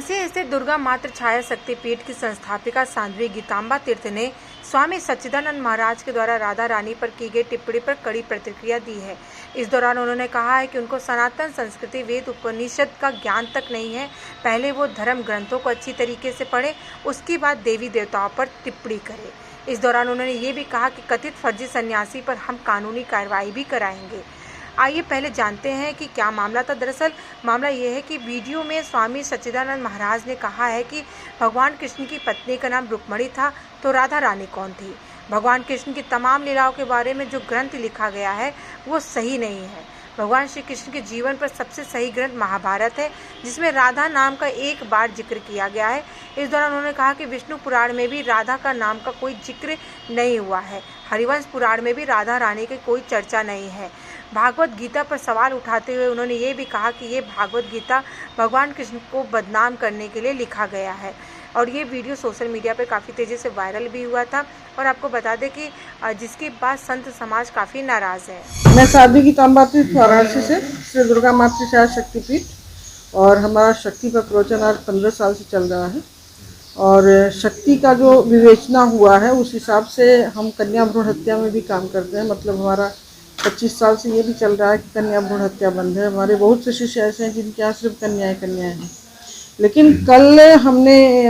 रायसेन स्थित दुर्गा मातृ छाया शक्तिपीठ की संस्थापिका साध्वी गीतांबा तीर्थ ने स्वामी सच्चिदानंद महाराज के द्वारा राधा रानी पर की गई टिप्पणी पर कड़ी प्रतिक्रिया दी है। इस दौरान उन्होंने कहा है कि उनको सनातन संस्कृति, वेद, उपनिषद का ज्ञान तक नहीं है। पहले वो धर्म ग्रंथों को अच्छी तरीके से पढ़े, उसके बाद देवी देवताओं पर टिप्पणी करे। इस दौरान उन्होंने ये भी कहा कि कथित फर्जी सन्यासी पर हम कानूनी कार्रवाई भी कराएंगे। आइए पहले जानते हैं कि क्या मामला था। दरअसल मामला ये है कि वीडियो में स्वामी सच्चिदानंद महाराज ने कहा है कि भगवान कृष्ण की पत्नी का नाम रुक्मणी था, तो राधा रानी कौन थी। भगवान कृष्ण की तमाम लीलाओं के बारे में जो ग्रंथ लिखा गया है वो सही नहीं है। भगवान श्री कृष्ण के जीवन पर सबसे सही ग्रंथ महाभारत है, जिसमें राधा नाम का एक बार जिक्र किया गया है। इस दौरान उन्होंने कहा कि विष्णु पुराण में भी राधा का नाम का कोई जिक्र नहीं हुआ है। हरिवंश पुराण में भी राधा रानी की कोई चर्चा नहीं है। भागवत गीता पर सवाल उठाते हुए उन्होंने ये भी कहा कि ये भागवत गीता भगवान कृष्ण को बदनाम करने के लिए लिखा गया है। और ये वीडियो सोशल मीडिया पर काफ़ी तेज़ी से वायरल भी हुआ था। और आपको बता दें कि जिसके बाद संत समाज काफ़ी नाराज़ है। मैं साध्वी गीतांबा तीर्थ वाराणसी से श्री दुर्गा मातृ छाया शक्तिपीठ, और हमारा शक्ति पर प्रवचन आज 15 साल से चल रहा है। और शक्ति का जो विवेचना हुआ है उस हिसाब से हम कन्या भ्रूण हत्या में भी काम करते हैं। मतलब हमारा 25 साल से ये भी चल रहा है कि कन्या भ्रूण हत्या बंद है। हमारे बहुत से शिष्य ऐसे हैं जिनके यहाँ सिर्फ कन्याएं हैं। लेकिन कल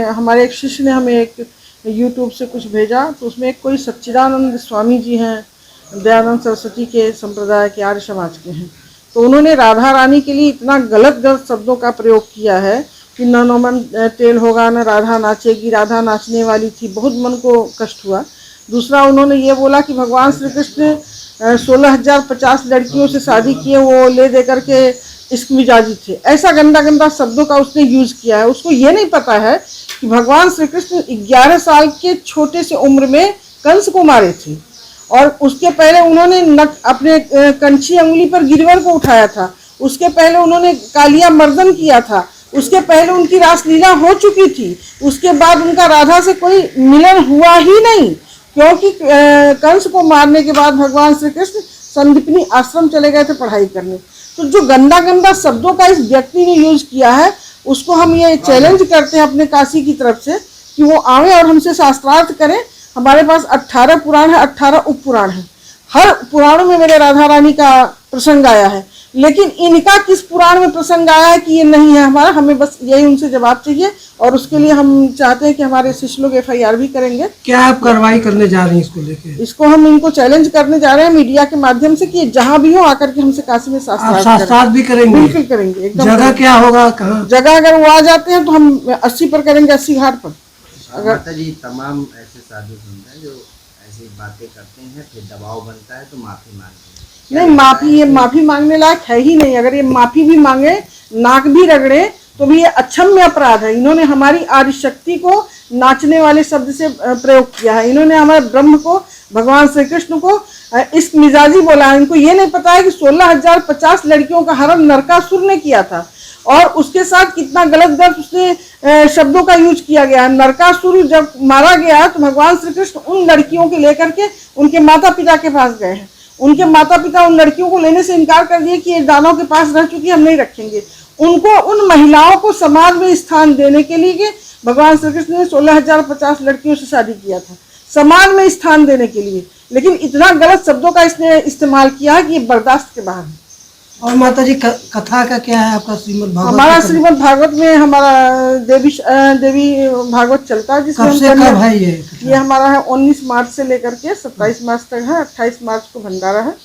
हमारे एक शिष्य ने हमें एक यूट्यूब से कुछ भेजा, तो उसमें एक कोई सच्चिदानंद स्वामी जी हैं, दयानंद सरस्वती के संप्रदाय के, आर्य समाज के हैं। तो उन्होंने राधा रानी के लिए इतना गलत शब्दों का प्रयोग किया है कि न नौमन तेल होगा, न राधा नाचेगी, राधा नाचने वाली थी। बहुत मन को कष्ट हुआ। दूसरा, उन्होंने ये बोला कि भगवान श्री कृष्ण 16,050 लड़कियों से शादी किए, वो ले दे करके इश्क मिजाजी थे। ऐसा गंदा गंदा शब्दों का उसने यूज किया है। उसको ये नहीं पता है कि भगवान श्री कृष्ण 11 साल के छोटे से उम्र में कंस को मारे थे, और उसके पहले उन्होंने अपने कंची अंगुली पर गिरवर को उठाया था। उसके पहले उन्होंने कालिया मर्दन किया था। उसके पहले उनकी रासलीला हो चुकी थी। उसके बाद उनका राधा से कोई मिलन हुआ ही नहीं, क्योंकि कंस को मारने के बाद भगवान श्री कृष्ण संदीपनी आश्रम चले गए थे पढ़ाई करने। तो जो गंदा गंदा शब्दों का इस व्यक्ति ने यूज किया है, उसको हम ये चैलेंज करते हैं अपने काशी की तरफ से कि वो आवे और हमसे शास्त्रार्थ करें। हमारे पास 18 पुराण है, 18 उप पुराण है। हर पुराणों में मेरे राधा रानी का प्रसंग आया है, लेकिन इनका किस पुराण में प्रसंग आया है कि ये नहीं है हमारा, हमें बस यही उनसे जवाब चाहिए। और उसके लिए हम चाहते हैं कि हमारे शिष्य लोग FIR भी करेंगे। क्या आप कार्रवाई करने जा रहे हैं इसको लेके? इसको हम इनको चैलेंज करने जा रहे हैं मीडिया के माध्यम से कि जहाँ भी हो आकर के हमसे काशी में शास्त्रार्थ भी करेंगे। बिल्कुल करेंगे, एकदम। जगह क्या होगा, कहाँ जगह? अगर वो आ जाते हैं तो हम 80 पर करेंगे, 80 घाट पर। माता जी, तमाम ऐसे साधु संत हैं जो ऐसी बातें करते हैं, फिर दबाव बनता है तो माफी मांगते हैं। नहीं, ये माफी मांगने लायक है ही नहीं। अगर ये माफी भी मांगे, नाक भी रगड़े, तो भी ये अक्षम्य अपराध है। इन्होंने हमारी आदि शक्ति को नाचने वाले शब्द से प्रयोग किया है। इन्होंने हमारे ब्रह्म को, भगवान श्री कृष्ण को इश्क मिजाजी बोला है। इनको ये नहीं पता है कि 16,050 लड़कियों का हरण नरकासुर ने किया था, और उसके साथ कितना गलत गलत उसने शब्दों का यूज किया गया है। नरकासुर जब मारा गया तो भगवान श्री कृष्ण उन लड़कियों के लेकर के उनके माता पिता के पास गए हैं। उनके माता पिता उन लड़कियों को लेने से इनकार कर दिए कि ये दानों के पास रह चुकी, हम नहीं रखेंगे। उनको, उन महिलाओं को समाज में स्थान देने के लिए भगवान श्री कृष्ण ने 16,050 लड़कियों से शादी किया था, समाज में स्थान देने के लिए। लेकिन इतना गलत शब्दों का इसने इस्तेमाल किया कि ये बर्दाश्त के बाहर है। और माता जी, कथा का क्या है आपका? श्रीमद् भागवत? हमारा श्रीमद् भागवत में हमारा देवी भागवत चलता है, जिसमें ये हमारा है 19 मार्च से लेकर के 27 मार्च तक है। 28 मार्च को भंडारा है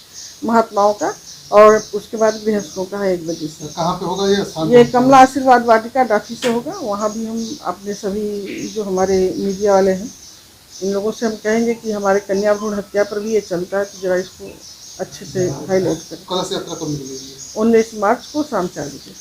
महात्माओं का, और उसके बाद गृहस्थों का है 1 बजे से। कहाँ पे होगा ये कमला आशीर्वाद वाटिका डाठी से होगा। वहाँ भी हम अपने सभी जो हमारे मीडिया वाले हैं, इन लोगों से हम कहेंगे कि हमारे कन्या भ्रूण हत्या पर भी ये चलता है, तो जरा इसको अच्छे से हाईलाइट करें। 19 मार्च को शाम 4 बजे।